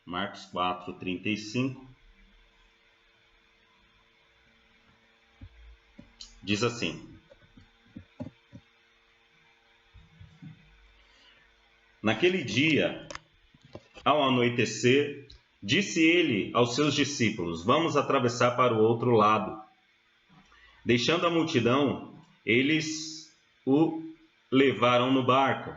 Marcos 4:35. Diz assim: Naquele dia, ao anoitecer, disse ele aos seus discípulos: Vamos atravessar para o outro lado. Deixando a multidão, eles o levaram no barco,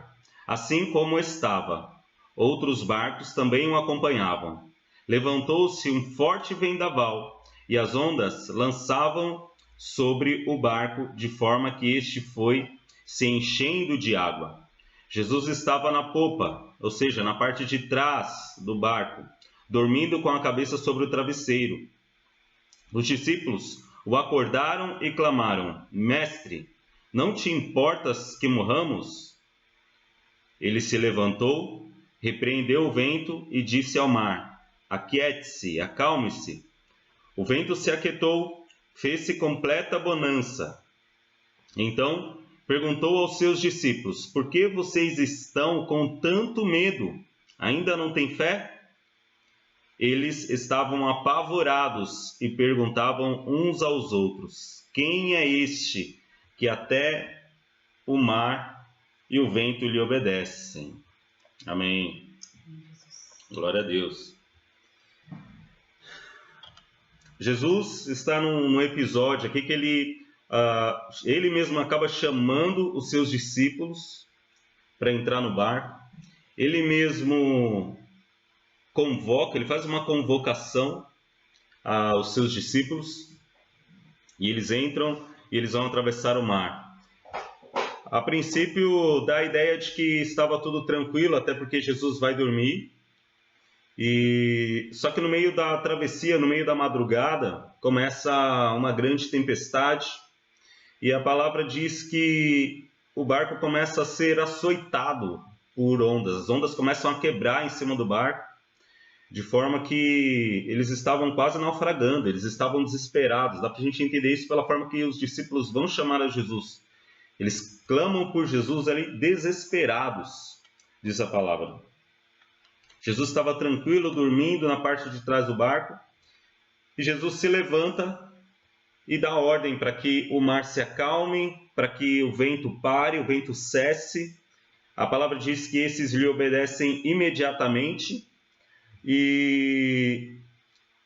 assim como estava. Outros barcos também o acompanhavam. Levantou-se um forte vendaval, e as ondas lançavam sobre o barco, de forma que este foi se enchendo de água. Jesus estava na popa, ou seja, na parte de trás do barco, dormindo com a cabeça sobre o travesseiro. Os discípulos o acordaram e clamaram: Mestre, não te importas que morramos? Ele se levantou, repreendeu o vento e disse ao mar: Aquiete-se, acalme-se. O vento se aquietou, fez-se completa bonança. Então perguntou aos seus discípulos: Por que vocês estão com tanto medo? Ainda não têm fé? Eles estavam apavorados e perguntavam uns aos outros: Quem é este que até o mar e o vento lhe obedecem? Amém. Glória a Deus. Jesus está num episódio aqui que ele mesmo acaba chamando os seus discípulos para entrar no barco. Ele mesmo convoca, ele faz uma convocação aos seus discípulos e eles entram e eles vão atravessar o mar. A princípio dá a ideia de que estava tudo tranquilo, até porque Jesus vai dormir. Só que no meio da travessia, no meio da madrugada, começa uma grande tempestade e a palavra diz que o barco começa a ser açoitado por ondas. As ondas começam a quebrar em cima do barco, de forma que eles estavam quase naufragando, eles estavam desesperados. Dá para a gente entender isso pela forma que os discípulos vão chamar a Jesus. Eles clamam por Jesus ali desesperados, diz a palavra. Jesus estava tranquilo, dormindo na parte de trás do barco, e Jesus se levanta e dá ordem para que o mar se acalme, para que o vento pare, o vento cesse. A palavra diz que esses lhe obedecem imediatamente. E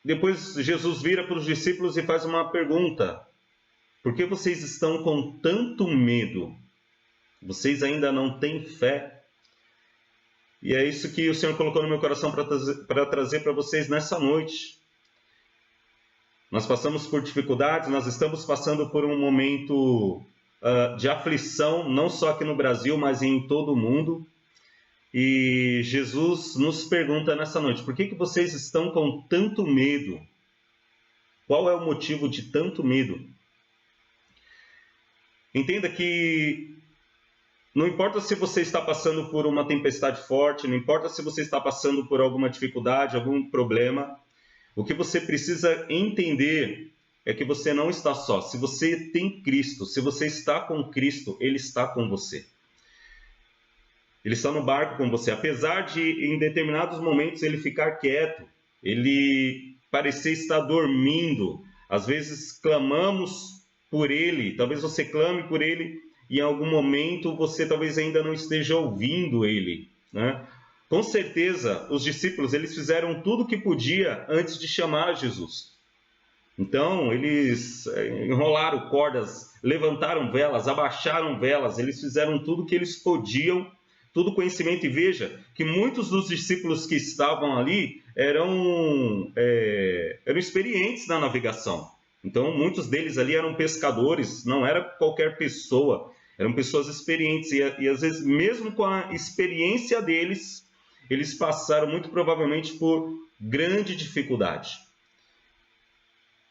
depois Jesus vira para os discípulos e faz uma pergunta: Por que vocês estão com tanto medo? Vocês ainda não têm fé? E é isso que o Senhor colocou no meu coração para trazer para vocês nessa noite. Nós passamos por dificuldades, nós estamos passando por um momento de aflição, não só aqui no Brasil, mas em todo o mundo. E Jesus nos pergunta nessa noite: por que vocês estão com tanto medo? Qual é o motivo de tanto medo? Entenda que não importa se você está passando por uma tempestade forte, não importa se você está passando por alguma dificuldade, algum problema, o que você precisa entender é que você não está só. Se você tem Cristo, se você está com Cristo, Ele está com você. Ele está no barco com você. Apesar de, em determinados momentos, ele ficar quieto, ele parecer estar dormindo. Às vezes clamamos por ele, talvez você clame por ele e em algum momento você talvez ainda não esteja ouvindo ele, né? Com certeza, os discípulos eles fizeram tudo o que podia antes de chamar Jesus. Então, eles enrolaram cordas, levantaram velas, abaixaram velas, eles fizeram tudo o que eles podiam, todo conhecimento. E veja que muitos dos discípulos que estavam ali eram experientes na navegação. Então, muitos deles ali eram pescadores, não era qualquer pessoa, eram pessoas experientes. E às vezes, mesmo com a experiência deles, eles passaram muito provavelmente por grande dificuldade.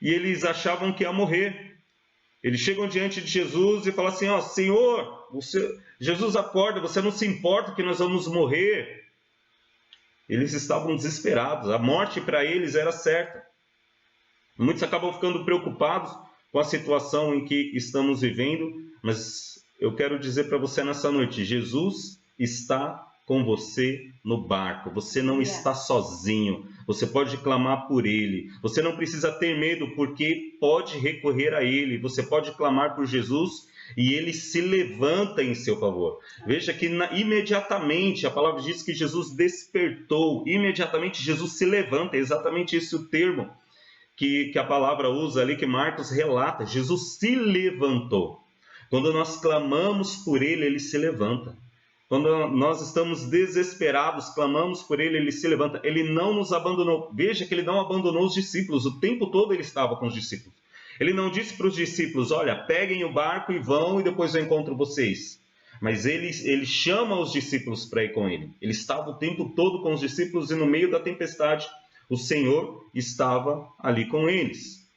E eles achavam que ia morrer. Eles chegam diante de Jesus e falam assim: Senhor, Jesus acorda, você não se importa que nós vamos morrer? Eles estavam desesperados, a morte para eles era certa. Muitos acabam ficando preocupados com a situação em que estamos vivendo, mas eu quero dizer para você nessa noite: Jesus está com você no barco. Você não está sozinho. Você pode clamar por Ele. Você não precisa ter medo, porque pode recorrer a Ele. Você pode clamar por Jesus e Ele se levanta em seu favor. Veja que imediatamente, a palavra diz que Jesus despertou. Imediatamente Jesus se levanta. É exatamente esse o termo que a palavra usa ali, que Marcos relata. Jesus se levantou. Quando nós clamamos por Ele, Ele se levanta. Quando nós estamos desesperados, clamamos por Ele, Ele se levanta. Ele não nos abandonou. Veja que Ele não abandonou os discípulos. O tempo todo Ele estava com os discípulos. Ele não disse para os discípulos, olha, peguem o barco e vão e depois eu encontro vocês. Mas ele chama os discípulos para ir com Ele. Ele estava o tempo todo com os discípulos e no meio da tempestade, o Senhor estava ali com eles.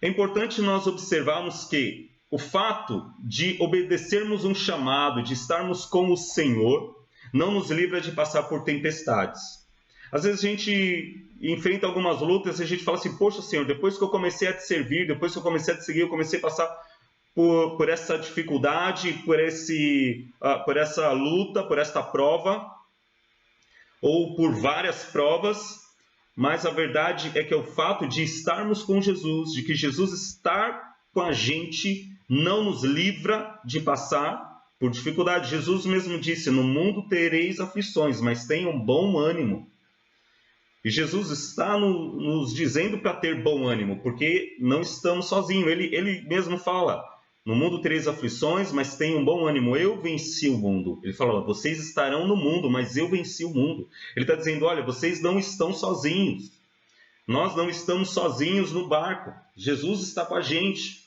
É importante nós observarmos que o fato de obedecermos um chamado, de estarmos com o Senhor, não nos livra de passar por tempestades. Às vezes a gente enfrenta algumas lutas e a gente fala assim, poxa Senhor, depois que eu comecei a te servir, depois que eu comecei a te seguir, eu comecei a passar por essa dificuldade, por essa luta, por esta prova, ou por várias provas, mas a verdade é que é o fato de estarmos com Jesus, de que Jesus está com a gente, não nos livra de passar por dificuldade. Jesus mesmo disse, no mundo tereis aflições, mas tenham bom ânimo. E Jesus está nos dizendo para ter bom ânimo, porque não estamos sozinhos. Ele mesmo fala, no mundo tereis aflições, mas tenham bom ânimo. Eu venci o mundo. Ele fala, vocês estarão no mundo, mas eu venci o mundo. Ele está dizendo, olha, vocês não estão sozinhos. Nós não estamos sozinhos no barco. Jesus está com a gente.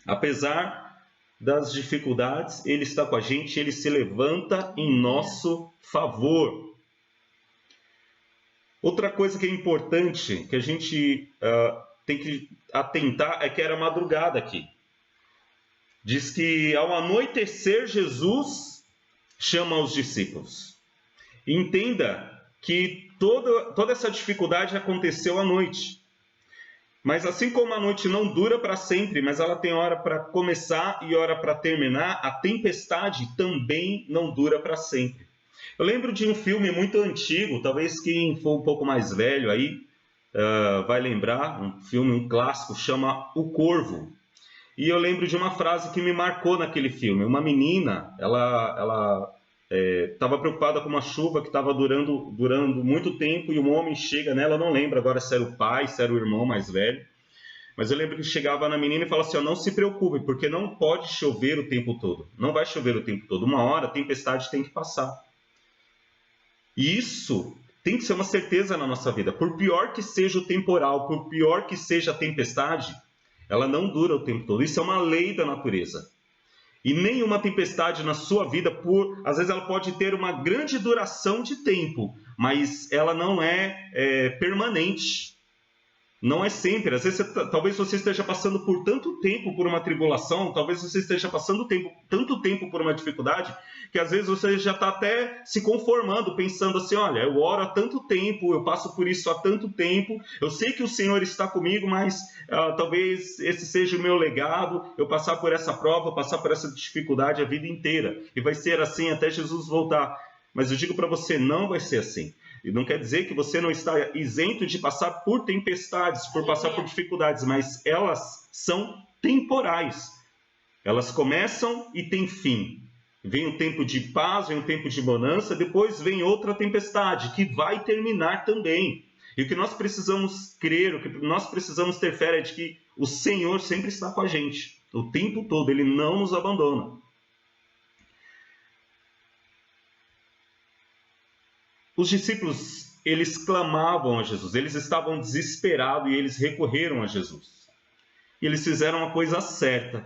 Apesar das dificuldades, Ele está com a gente, Ele se levanta em nosso favor. Outra coisa que é importante, que a gente tem que atentar, é que era madrugada aqui. Diz que ao anoitecer, Jesus chama os discípulos. E entenda que toda essa dificuldade aconteceu à noite. Mas assim como a noite não dura para sempre, mas ela tem hora para começar e hora para terminar, a tempestade também não dura para sempre. Eu lembro de um filme muito antigo, talvez quem for um pouco mais velho aí vai lembrar, um clássico, chama O Corvo. E eu lembro de uma frase que me marcou naquele filme. Uma menina, ela estava preocupada com uma chuva que estava durando muito tempo e um homem chega nela, eu não lembro agora se era o pai, se era o irmão mais velho, mas eu lembro que chegava na menina e falava assim, não se preocupe, porque não pode chover o tempo todo, não vai chover o tempo todo, uma hora a tempestade tem que passar. E isso tem que ser uma certeza na nossa vida, por pior que seja o temporal, por pior que seja a tempestade, ela não dura o tempo todo, isso é uma lei da natureza. E nenhuma tempestade na sua vida, às vezes ela pode ter uma grande duração de tempo, mas ela não é permanente. Não é sempre. Às vezes, talvez você esteja passando por tanto tempo por uma tribulação, talvez você esteja passando tanto tempo por uma dificuldade, que às vezes você já está até se conformando, pensando assim, olha, eu oro há tanto tempo, eu passo por isso há tanto tempo, eu sei que o Senhor está comigo, mas talvez esse seja o meu legado, eu passar por essa prova, passar por essa dificuldade a vida inteira. E vai ser assim até Jesus voltar. Mas eu digo para você, não vai ser assim. E não quer dizer que você não está isento de passar por tempestades, por passar por dificuldades, mas elas são temporais. Elas começam e têm fim. Vem um tempo de paz, vem um tempo de bonança, depois vem outra tempestade, que vai terminar também. E o que nós precisamos crer, o que nós precisamos ter fé é de que o Senhor sempre está com a gente, o tempo todo, Ele não nos abandona. Os discípulos, eles clamavam a Jesus, eles estavam desesperados e eles recorreram a Jesus. E eles fizeram a coisa certa.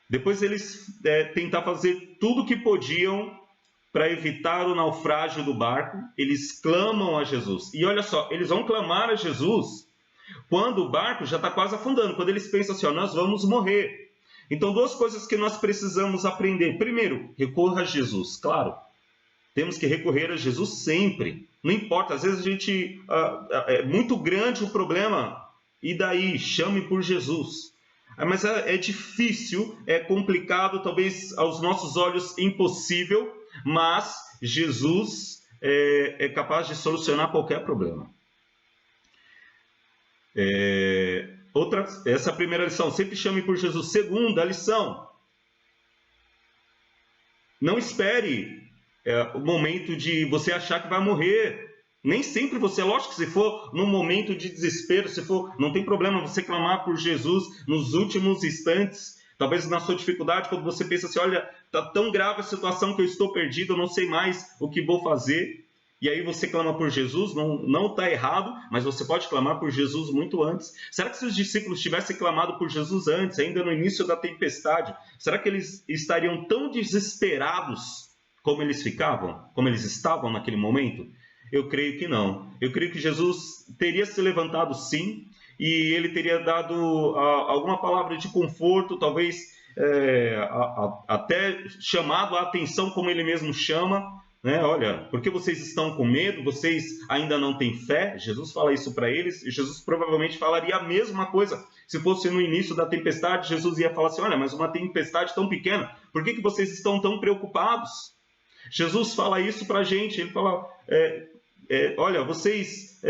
Depois eles tentaram fazer tudo o que podiam para evitar o naufrágio do barco, eles clamam a Jesus. E olha só, eles vão clamar a Jesus quando o barco já está quase afundando, quando eles pensam assim, nós vamos morrer. Então, duas coisas que nós precisamos aprender. Primeiro, recorra a Jesus, claro. Temos que recorrer a Jesus sempre. Não importa, às vezes a gente... é muito grande o problema. E daí? Chame por Jesus. Mas é difícil, é complicado, talvez aos nossos olhos impossível. mas Jesus é capaz de solucionar qualquer problema. Essa é a primeira lição, sempre chame por Jesus. Segunda lição, não espere o momento de você achar que vai morrer. Nem sempre você, lógico que se for num momento de desespero, não tem problema você clamar por Jesus nos últimos instantes, talvez na sua dificuldade, quando você pensa assim, olha, está tão grave a situação que eu estou perdido, eu não sei mais o que vou fazer. E aí você clama por Jesus, não está errado, mas você pode clamar por Jesus muito antes. Será que se os discípulos tivessem clamado por Jesus antes, ainda no início da tempestade, será que eles estariam tão desesperados como eles estavam naquele momento? Eu creio que não. Eu creio que Jesus teria se levantado sim, e ele teria dado alguma palavra de conforto, talvez até chamado a atenção como ele mesmo chama, né? Olha, por que vocês estão com medo? Vocês ainda não têm fé? Jesus fala isso para eles, e Jesus provavelmente falaria a mesma coisa. Se fosse no início da tempestade, Jesus ia falar assim, olha, mas uma tempestade tão pequena, por que vocês estão tão preocupados? Jesus fala isso para a gente, ele fala, olha, vocês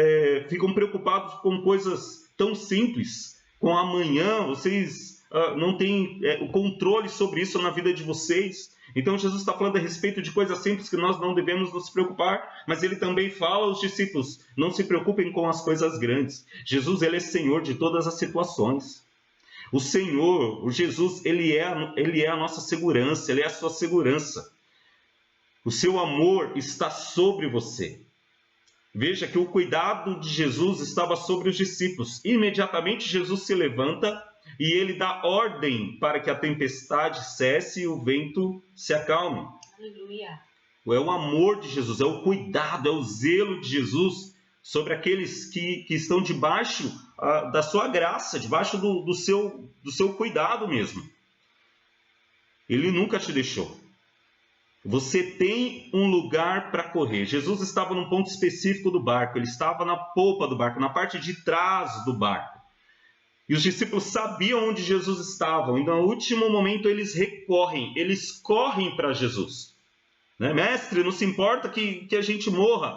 ficam preocupados com coisas tão simples, com amanhã, vocês não têm o controle sobre isso na vida de vocês. Então Jesus está falando a respeito de coisas simples que nós não devemos nos preocupar, mas ele também fala aos discípulos, não se preocupem com as coisas grandes. Jesus, ele é Senhor de todas as situações. O Senhor, o Jesus, ele é a nossa segurança, ele é a sua segurança. O seu amor está sobre você. Veja que o cuidado de Jesus estava sobre os discípulos. Imediatamente Jesus se levanta e ele dá ordem para que a tempestade cesse e o vento se acalme. Aleluia. É o amor de Jesus, é o cuidado, é o zelo de Jesus sobre aqueles que estão debaixo da sua graça, debaixo do seu cuidado mesmo. Ele nunca te deixou. Você tem um lugar para correr. Jesus estava num ponto específico do barco, ele estava na polpa do barco, na parte de trás do barco. E os discípulos sabiam onde Jesus estava, e no último momento eles correm para Jesus. Né? Mestre, não se importa que a gente morra.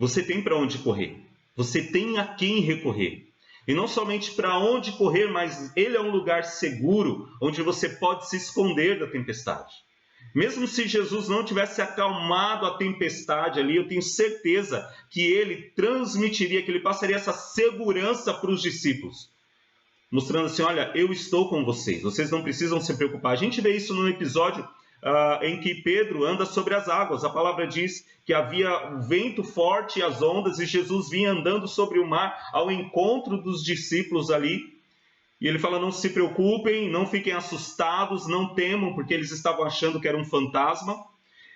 Você tem para onde correr, você tem a quem recorrer. E não somente para onde correr, mas ele é um lugar seguro, onde você pode se esconder da tempestade. Mesmo se Jesus não tivesse acalmado a tempestade ali, eu tenho certeza que ele transmitiria, que ele passaria essa segurança para os discípulos. Mostrando assim, olha, eu estou com vocês, vocês não precisam se preocupar. A gente vê isso no episódio em que Pedro anda sobre as águas. A palavra diz que havia um vento forte e as ondas, e Jesus vinha andando sobre o mar ao encontro dos discípulos ali. E ele fala, não se preocupem, não fiquem assustados, não temam, porque eles estavam achando que era um fantasma.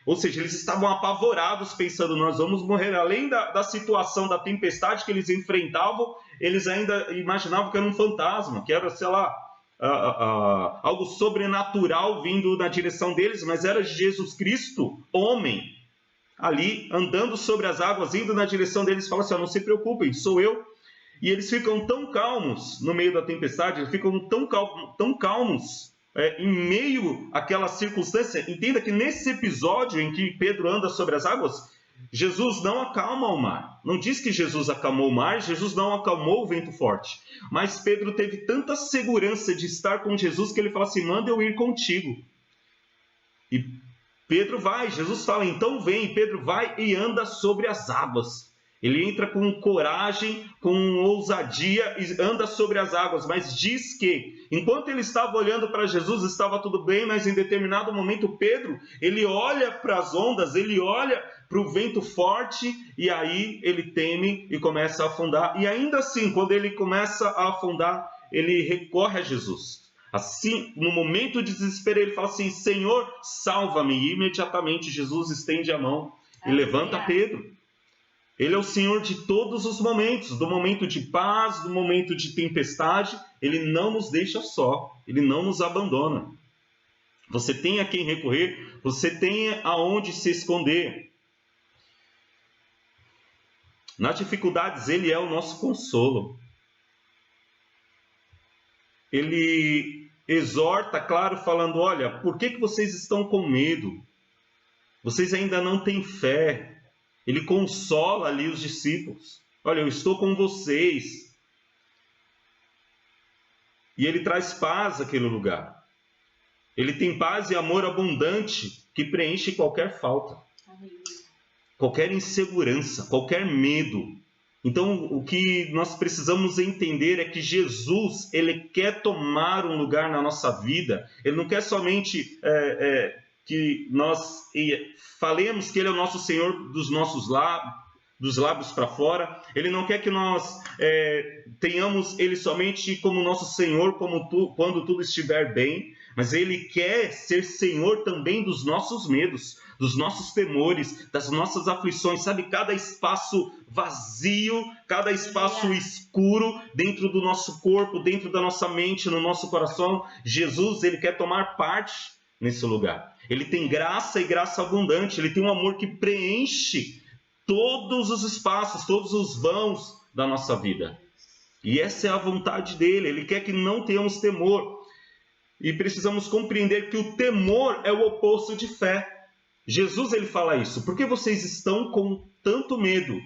Ou seja, eles estavam apavorados, pensando, nós vamos morrer. Além da situação da tempestade que eles enfrentavam, eles ainda imaginavam que era um fantasma, que era, sei lá, algo sobrenatural vindo na direção deles, mas era Jesus Cristo, homem, ali andando sobre as águas, indo na direção deles, fala assim, não se preocupem, sou eu. E eles ficam tão calmos no meio da tempestade, eles ficam tão calmos em meio àquela circunstância. Entenda que nesse episódio em que Pedro anda sobre as águas, Jesus não acalma o mar. Não diz que Jesus acalmou o mar, Jesus não acalmou o vento forte. Mas Pedro teve tanta segurança de estar com Jesus que ele fala assim, manda eu ir contigo. E Pedro vai, Jesus fala, então vem. E Pedro vai e anda sobre as águas. Ele entra com coragem, com ousadia e anda sobre as águas. Mas diz que, enquanto ele estava olhando para Jesus, estava tudo bem, mas em determinado momento Pedro, ele olha para as ondas, ele olha para o vento forte, e aí ele teme e começa a afundar. E ainda assim, quando ele começa a afundar, ele recorre a Jesus. Assim, no momento de desespero, ele fala assim, Senhor, salva-me. E imediatamente Jesus estende a mão e levanta Pedro. Ele é o Senhor de todos os momentos, do momento de paz, do momento de tempestade. Ele não nos deixa só, ele não nos abandona. Você tem a quem recorrer, você tem aonde se esconder. Nas dificuldades, ele é o nosso consolo. Ele exorta, claro, falando, olha, por que vocês estão com medo? Vocês ainda não têm fé. Ele consola ali os discípulos. Olha, eu estou com vocês. E ele traz paz àquele lugar. Ele tem paz e amor abundante que preenche qualquer falta, qualquer insegurança, qualquer medo. Então, o que nós precisamos entender é que Jesus, ele quer tomar um lugar na nossa vida. Ele não quer somente que nós falemos que ele é o nosso Senhor dos nossos lábios para fora. Ele não quer que nós tenhamos ele somente como nosso Senhor quando tudo estiver bem, mas ele quer ser Senhor também dos nossos medos, dos nossos temores, das nossas aflições, sabe? Cada espaço vazio, cada espaço escuro dentro do nosso corpo, dentro da nossa mente, no nosso coração. Jesus, ele quer tomar parte nesse lugar. Ele tem graça e graça abundante, ele tem um amor que preenche todos os espaços, todos os vãos da nossa vida. E essa é a vontade dele, ele quer que não tenhamos temor. E precisamos compreender que o temor é o oposto de fé. Jesus, ele fala isso. Por que vocês estão com tanto medo?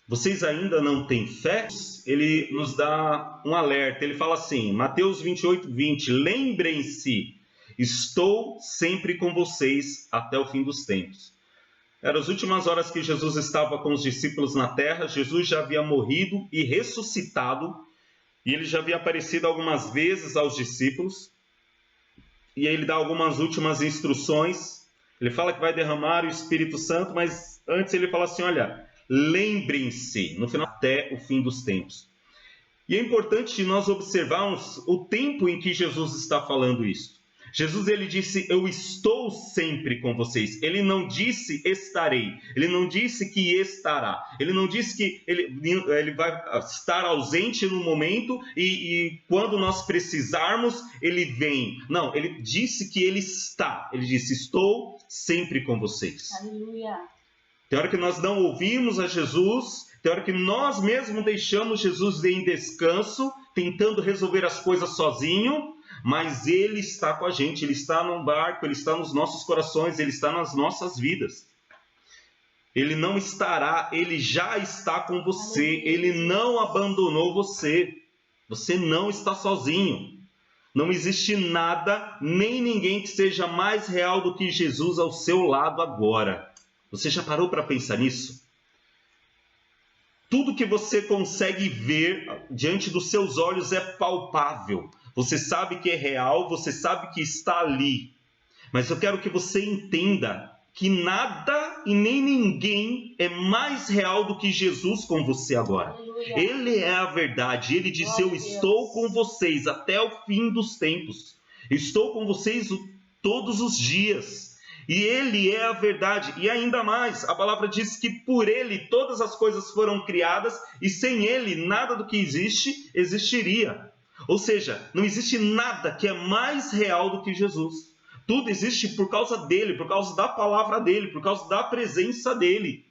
Vocês ainda não têm fé? Ele nos dá um alerta. Ele fala assim, Mateus 28:20, lembrem-se, estou sempre com vocês até o fim dos tempos. Eram as últimas horas que Jesus estava com os discípulos na terra. Jesus já havia morrido e ressuscitado. E ele já havia aparecido algumas vezes aos discípulos. E aí ele dá algumas últimas instruções. Ele fala que vai derramar o Espírito Santo, mas antes ele fala assim, olha, lembrem-se, no final, até o fim dos tempos. E é importante nós observarmos o tempo em que Jesus está falando isso. Jesus, ele disse, eu estou sempre com vocês. Ele não disse estarei. Ele não disse que estará. Ele não disse que ele vai estar ausente no momento e quando nós precisarmos, ele vem. Não, ele disse que ele está. Ele disse, estou sempre com vocês. Aleluia. Tem hora que nós não ouvimos a Jesus, tem hora que nós mesmos deixamos Jesus em descanso, tentando resolver as coisas sozinho, mas ele está com a gente, ele está no barco, ele está nos nossos corações, ele está nas nossas vidas. Ele não estará, ele já está com você, ele não abandonou você. Você não está sozinho. Não existe nada, nem ninguém que seja mais real do que Jesus ao seu lado agora. Você já parou para pensar nisso? Tudo que você consegue ver diante dos seus olhos é palpável. Você sabe que é real, você sabe que está ali. Mas eu quero que você entenda que nada e nem ninguém é mais real do que Jesus com você agora. Aleluia. Ele é a verdade. Ele disse, eu estou com vocês até o fim dos tempos. Estou com vocês todos os dias. E ele é a verdade. E ainda mais, a palavra diz que por ele todas as coisas foram criadas e sem ele nada do que existe existiria. Ou seja, não existe nada que é mais real do que Jesus. Tudo existe por causa dele, por causa da palavra dele, por causa da presença dele.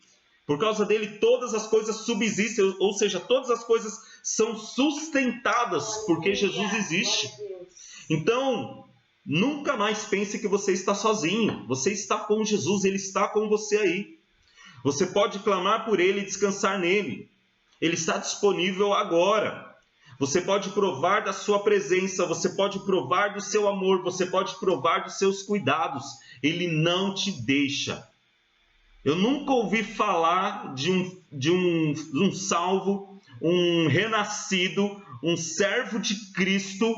Por causa dele todas as coisas subsistem, ou seja, todas as coisas são sustentadas porque Jesus existe. Então, nunca mais pense que você está sozinho. Você está com Jesus, ele está com você aí. Você pode clamar por ele e descansar nele. Ele está disponível agora. Você pode provar da sua presença, você pode provar do seu amor, você pode provar dos seus cuidados. Ele não te deixa. Eu nunca ouvi falar de um salvo, um renascido, um servo de Cristo,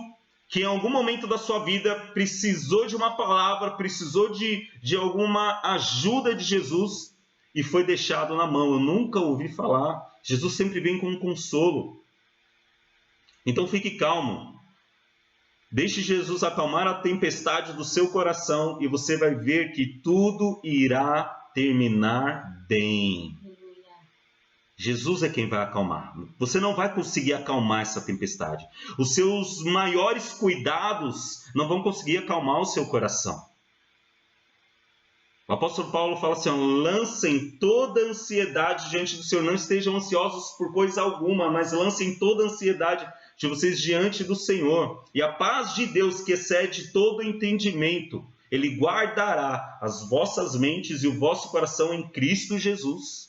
que em algum momento da sua vida precisou de uma palavra, precisou de alguma ajuda de Jesus e foi deixado na mão. Eu nunca ouvi falar. Jesus sempre vem com um consolo. Então fique calmo. Deixe Jesus acalmar a tempestade do seu coração e você vai ver que tudo irá terminar bem. Jesus é quem vai acalmar. Você não vai conseguir acalmar essa tempestade. Os seus maiores cuidados não vão conseguir acalmar o seu coração. O apóstolo Paulo fala assim, lancem toda a ansiedade diante do Senhor. Não estejam ansiosos por coisa alguma, mas lancem toda a ansiedade de vocês diante do Senhor. E a paz de Deus, que excede todo entendimento, Ele guardará as vossas mentes e o vosso coração em Cristo Jesus.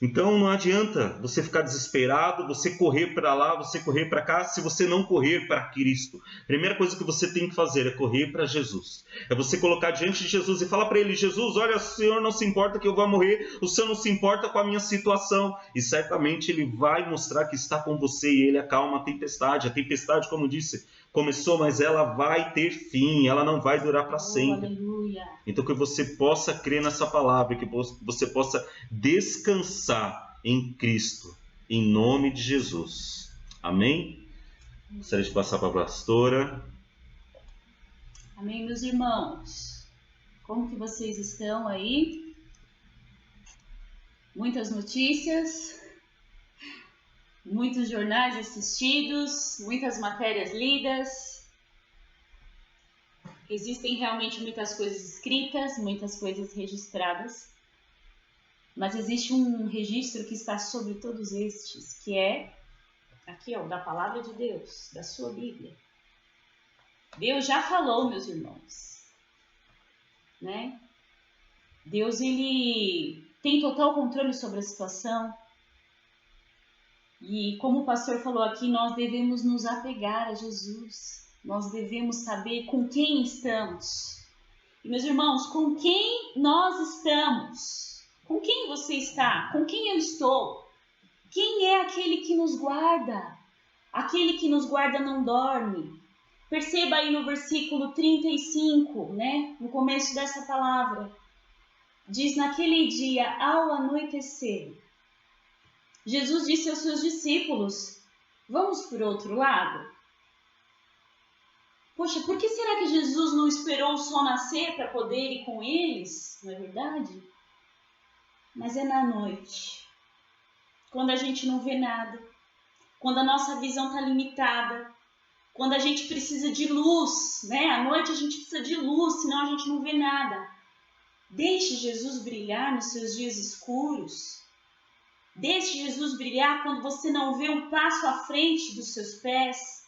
Então não adianta você ficar desesperado, você correr para lá, você correr para cá, se você não correr para Cristo. A primeira coisa que você tem que fazer é correr para Jesus. É você colocar diante de Jesus e falar para Ele: Jesus, olha, o Senhor não se importa que eu vá morrer, o Senhor não se importa com a minha situação. E certamente Ele vai mostrar que está com você e Ele acalma a tempestade. A tempestade, como disse, começou, mas ela vai ter fim, ela não vai durar para sempre. Aleluia. Então que você possa crer nessa palavra, que você possa descansar em Cristo, em nome de Jesus. Amém? Gostaria de passar para a pastora. Amém, meus irmãos. Como que vocês estão aí? Muitas notícias, muitos jornais assistidos, muitas matérias lidas. Existem realmente muitas coisas escritas, muitas coisas registradas, mas existe um registro que está sobre todos estes, que é aqui, ó, da palavra de Deus, da sua Bíblia. Deus já falou, meus irmãos, né? Deus, ele tem total controle sobre a situação. E como o pastor falou aqui, nós devemos nos apegar a Jesus. Nós devemos saber com quem estamos. E, meus irmãos, com quem nós estamos? Com quem você está? Com quem eu estou? Quem é aquele que nos guarda? Aquele que nos guarda não dorme. Perceba aí no versículo 35, né? No começo dessa palavra. Diz: naquele dia, ao anoitecer, Jesus disse aos seus discípulos: vamos por outro lado? Poxa, por que será que Jesus não esperou o sol nascer para poder ir com eles? Não é verdade? Mas é na noite, quando a gente não vê nada, quando a nossa visão está limitada, quando a gente precisa de luz, né? À noite a gente precisa de luz, senão a gente não vê nada. Deixe Jesus brilhar nos seus dias escuros. Deixe Jesus brilhar quando você não vê um passo à frente dos seus pés.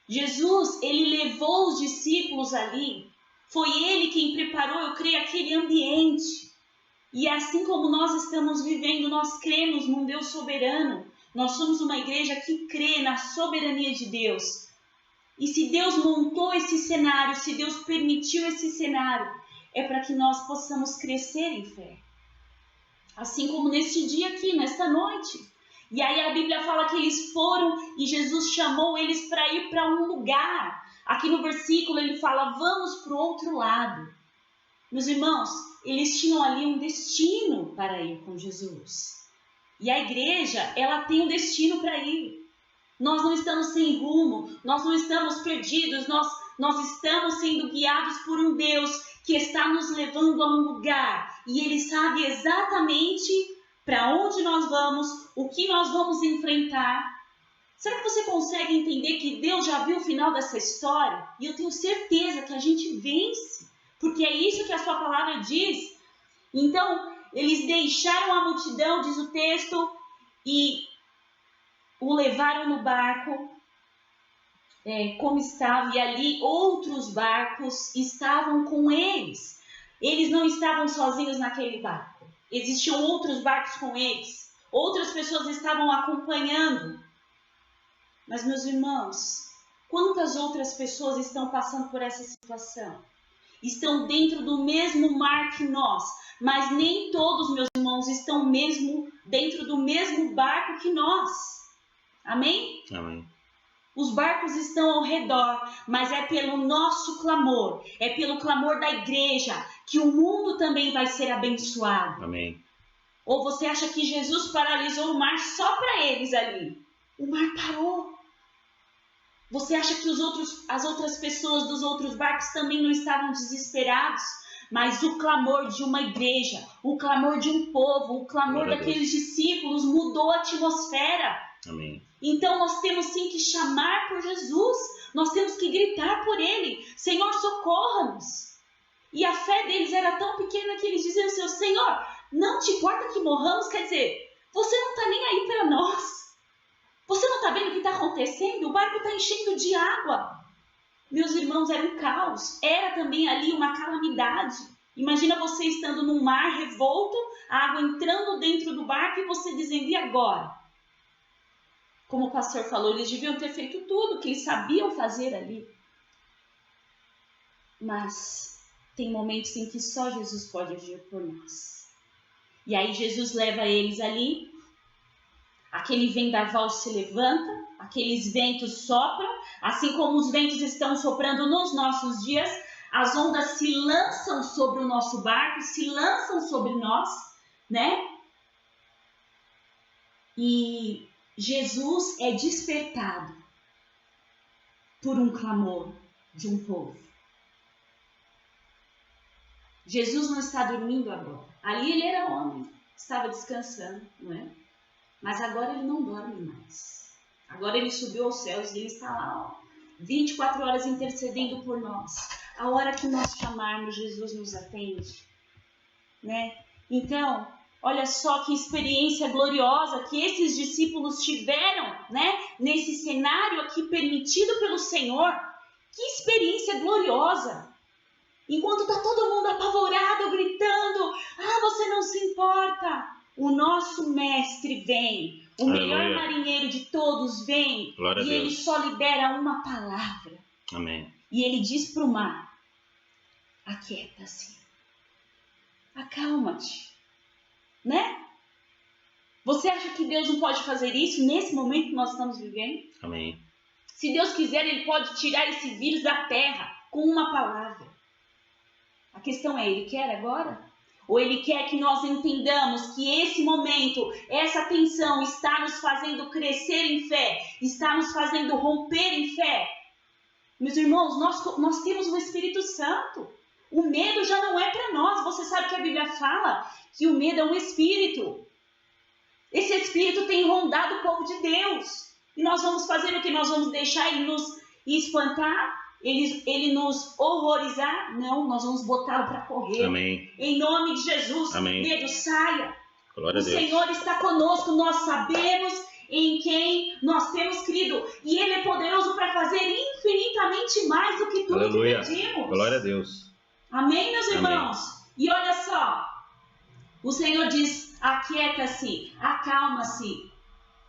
Jesus, ele levou os discípulos ali. Foi ele quem preparou, eu creio, aquele ambiente. E assim como nós estamos vivendo, nós cremos num Deus soberano. Nós somos uma igreja que crê na soberania de Deus. E se Deus montou esse cenário, se Deus permitiu esse cenário, é para que nós possamos crescer em fé. Assim como neste dia aqui, nesta noite. E aí a Bíblia fala que eles foram e Jesus chamou eles para ir para um lugar. Aqui no versículo ele fala: vamos para o outro lado. Meus irmãos, eles tinham ali um destino para ir com Jesus. E a igreja, ela tem um destino para ir. Nós não estamos sem rumo, nós não estamos perdidos, nós estamos sendo guiados por um Deus que está nos levando a um lugar. E Ele sabe exatamente para onde nós vamos, o que nós vamos enfrentar. Será que você consegue entender que Deus já viu o final dessa história? E eu tenho certeza que a gente vence, porque é isso que a sua palavra diz. Então, eles deixaram a multidão, diz o texto, e o levaram no barco, como estava, e ali outros barcos estavam com eles. Eles não estavam sozinhos naquele barco. Existiam outros barcos com eles. Outras pessoas estavam acompanhando. Mas, meus irmãos, quantas outras pessoas estão passando por essa situação? Estão dentro do mesmo mar que nós, mas nem todos, meus irmãos, estão mesmo dentro do mesmo barco que nós. Amém? Amém. Os barcos estão ao redor, mas é pelo nosso clamor, é pelo clamor da igreja que o mundo também vai ser abençoado. Amém. Ou você acha que Jesus paralisou o mar só para eles ali? O mar parou. Você acha que as outras pessoas dos outros barcos também não estavam desesperados? Mas o clamor de uma igreja, o clamor de um povo, o clamor daqueles discípulos mudou a atmosfera. Amém. Então nós temos sim que chamar por Jesus, nós temos que gritar por Ele: Senhor, socorra-nos. E a fé deles era tão pequena que eles diziam assim: Senhor, não te importa que morramos? Quer dizer, você não está nem aí para nós. Você não está vendo o que está acontecendo? O barco está enchendo de água. Meus irmãos, era um caos. Era também ali uma calamidade. Imagina você estando num mar revolto, a água entrando dentro do barco e você dizendo, e agora? Como o pastor falou, eles deviam ter feito tudo que eles sabiam fazer ali. Mas tem momentos em que só Jesus pode agir por nós. E aí Jesus leva eles ali, aquele vendaval se levanta, aqueles ventos sopram, assim como os ventos estão soprando nos nossos dias, as ondas se lançam sobre o nosso barco, se lançam sobre nós, né? E Jesus é despertado por um clamor de um povo. Jesus não está dormindo agora. Ali ele era homem, estava descansando, não é? Mas agora ele não dorme mais. Agora ele subiu aos céus e ele está lá, 24 horas intercedendo por nós. A hora que nós chamarmos, Jesus nos atende, né? Então, olha só que experiência gloriosa que esses discípulos tiveram, né? Nesse cenário aqui permitido pelo Senhor. Que experiência gloriosa! Enquanto está todo mundo apavorado, gritando, você não se importa. O nosso mestre vem, o melhor marinheiro de todos vem, e ele só libera uma palavra. Amém. E ele diz para o mar, aquieta-se, acalma-te, né? Você acha que Deus não pode fazer isso nesse momento que nós estamos vivendo? Amém. Se Deus quiser, ele pode tirar esse vírus da terra com uma palavra. A questão é, ele quer agora? Ou ele quer que nós entendamos que esse momento, essa tensão está nos fazendo crescer em fé, está nos fazendo romper em fé? Meus irmãos, nós temos o Espírito Santo. O medo já não é para nós. Você sabe que a Bíblia fala que o medo é um espírito. Esse espírito tem rondado o povo de Deus. E nós vamos fazer o que? Nós vamos deixar ele nos espantar? Ele nos horrorizar? Não, nós vamos botá-lo para correr. Amém. Em nome de Jesus, Amém. Medo, saia. Glória a Deus. O Senhor está conosco, nós sabemos em quem nós temos crido. E Ele é poderoso para fazer infinitamente mais do que tudo que pedimos. Glória a Deus. Amém, meus irmãos? Amém. E olha só, o Senhor diz, aquieta-se, acalma-se.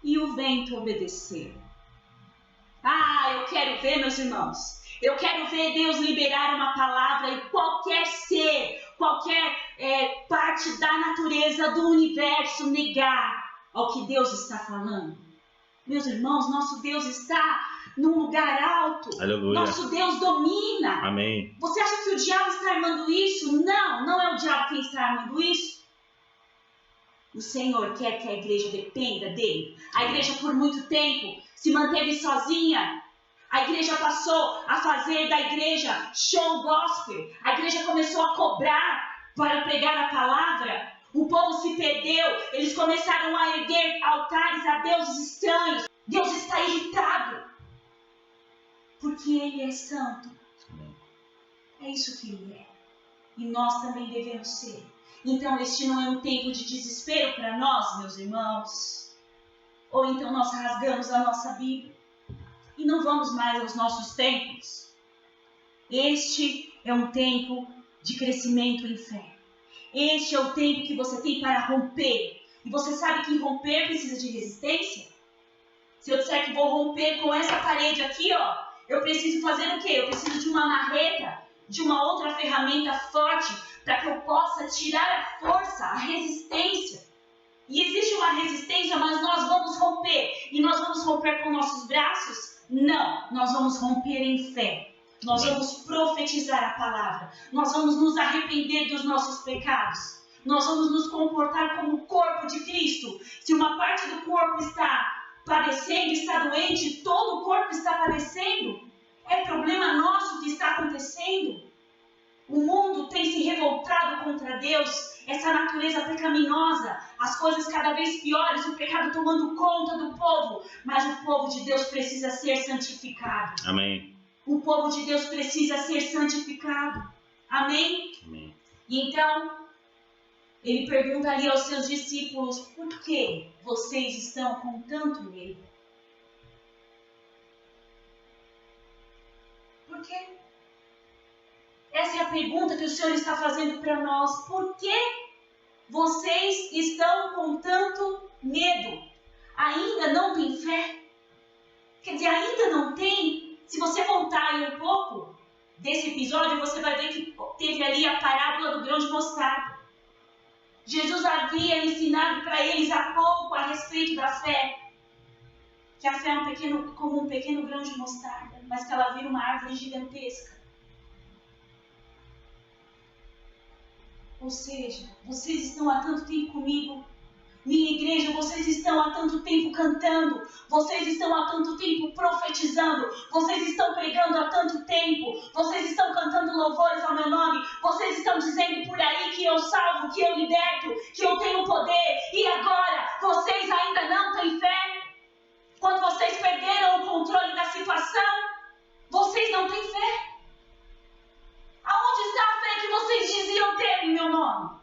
E o vento obedeceu. Eu quero ver, meus irmãos. Eu quero ver Deus liberar uma palavra e qualquer ser, qualquer parte da natureza, do universo, negar ao que Deus está falando. Meus irmãos, nosso Deus está num lugar alto. Aleluia. Nosso Deus domina. Amém. Você acha que o diabo está armando isso? Não, não é o diabo quem está armando isso. O Senhor quer que a igreja dependa dele. A igreja por muito tempo se manteve sozinha. A igreja passou a fazer da igreja show gospel. A igreja começou a cobrar para pregar a palavra. O povo se perdeu. Eles começaram a erguer altares a deuses estranhos. Deus está irritado. Porque Ele é santo. É isso que Ele é. E nós também devemos ser. Então este não é um tempo de desespero para nós, meus irmãos. Ou então nós rasgamos a nossa Bíblia e não vamos mais aos nossos templos. Este é um tempo de crescimento em fé. Este é o tempo que você tem para romper. E você sabe que romper precisa de resistência? Se eu disser que vou romper com essa parede aqui, eu preciso fazer o quê? Eu preciso de uma marreta, de uma outra ferramenta forte, para que eu possa tirar a força, a resistência. E existe uma resistência, mas nós vamos romper. E nós vamos romper com nossos braços? Não, nós vamos romper em fé. Nós vamos profetizar a palavra. Nós vamos nos arrepender dos nossos pecados. Nós vamos nos comportar como o corpo de Cristo. Se uma parte do corpo está padecendo, está doente, todo o corpo está padecendo. É problema nosso que está acontecendo. O mundo tem se revoltado contra Deus, essa natureza pecaminosa, as coisas cada vez piores, o pecado tomando conta do povo, mas o povo de Deus precisa ser santificado. Amém. O povo de Deus precisa ser santificado. Amém? Amém. E então, ele pergunta ali aos seus discípulos, por que vocês estão com tanto medo? quê? Essa é a pergunta que o Senhor está fazendo para nós. Por que vocês estão com tanto medo? Ainda não tem fé? Quer dizer, ainda não tem? Se você voltar aí um pouco desse episódio, você vai ver que teve ali a parábola do grão de mostarda. Jesus havia ensinado para eles há pouco a respeito da fé. Que a fé é como um pequeno grão de mostarda, mas que ela vira uma árvore gigantesca. Ou seja, vocês estão há tanto tempo comigo. Minha igreja, vocês estão há tanto tempo cantando, vocês estão há tanto tempo profetizando, vocês estão pregando há tanto tempo, vocês estão cantando louvores ao meu nome, vocês estão dizendo por aí que eu salvo, que eu liberto, que eu tenho poder, e agora vocês ainda não têm fé? Quando vocês perderam o controle da situação, vocês não têm fé? Aonde está a fé que vocês diziam ter em meu nome?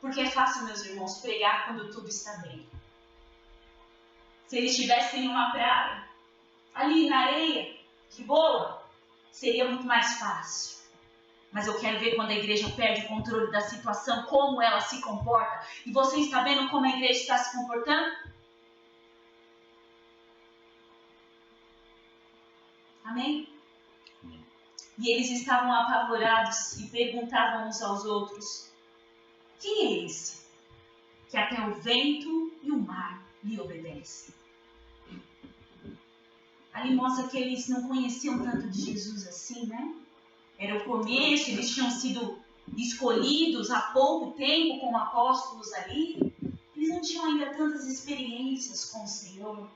Porque é fácil, meus irmãos, pregar quando tudo está bem. Se eles estivessem em uma praia, ali na areia, de boa, seria muito mais fácil. Mas eu quero ver quando a igreja perde o controle da situação, como ela se comporta. E você está vendo como a igreja está se comportando? Amém? E eles estavam apavorados e perguntavam uns aos outros: quem é esse que até o vento e o mar lhe obedecem? Ali mostra que eles não conheciam tanto de Jesus assim, né? Era o começo, eles tinham sido escolhidos há pouco tempo como apóstolos ali. Eles não tinham ainda tantas experiências com o Senhor.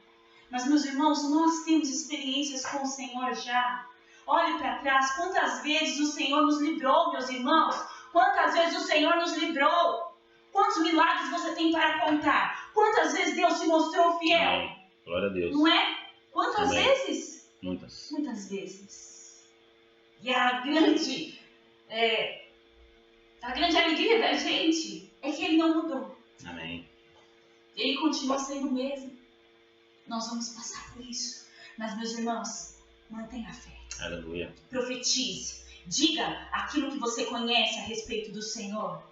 Mas, meus irmãos, nós temos experiências com o Senhor já. Olhe para trás, quantas vezes o Senhor nos livrou, meus irmãos. Quantas vezes o Senhor nos livrou? Quantos milagres você tem para contar? Quantas vezes Deus se mostrou fiel? Amém. Glória a Deus. Não é? Quantas Amém. vezes? Muitas. Muitas vezes. E a grande alegria da gente é que Ele não mudou. Amém. Ele continua sendo o mesmo. Nós vamos passar por isso. Mas, meus irmãos, mantenha a fé. Aleluia. Profetize. Diga aquilo que você conhece a respeito do Senhor.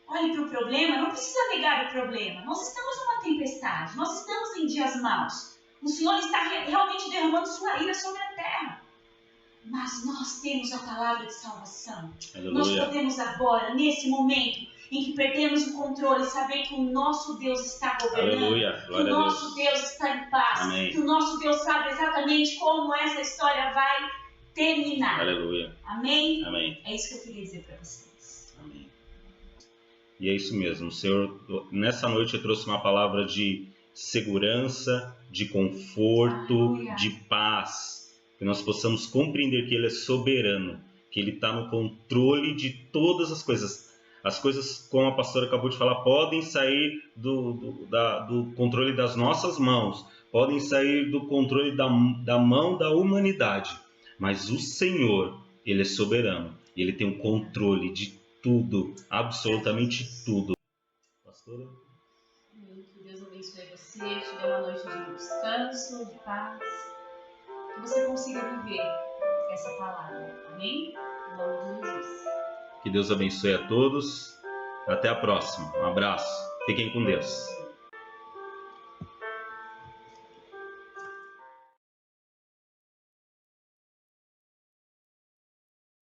Olhe para o problema, não precisa negar o problema. Nós estamos numa tempestade, nós estamos em dias maus. O Senhor está realmente derramando sua ira sobre a terra. Mas nós temos a palavra de salvação. Aleluia. Nós podemos agora, nesse momento em que perdemos o controle, saber que o nosso Deus está governando. Aleluia. Que o nosso Deus está em paz. Amém. Que o nosso Deus sabe exatamente como essa história vai terminar. Aleluia. Amém? Amém. É isso que eu queria dizer para vocês. Amém. E é isso mesmo. O Senhor, nessa noite, eu trouxe uma palavra de segurança, de conforto, Aleluia. de paz. Que nós possamos compreender que Ele é soberano, que Ele está no controle de todas as coisas. As coisas, como a pastora acabou de falar, podem sair do controle das nossas mãos, podem sair do controle da mão da humanidade. Mas o Senhor, Ele é soberano. Ele tem o controle de tudo, absolutamente tudo. Pastora? Que Deus abençoe você, te dê uma noite de descanso, de paz. Que você consiga viver essa palavra. Amém? Em nome de Jesus. Que Deus abençoe a todos. Até a próxima. Um abraço. Fiquem com Deus.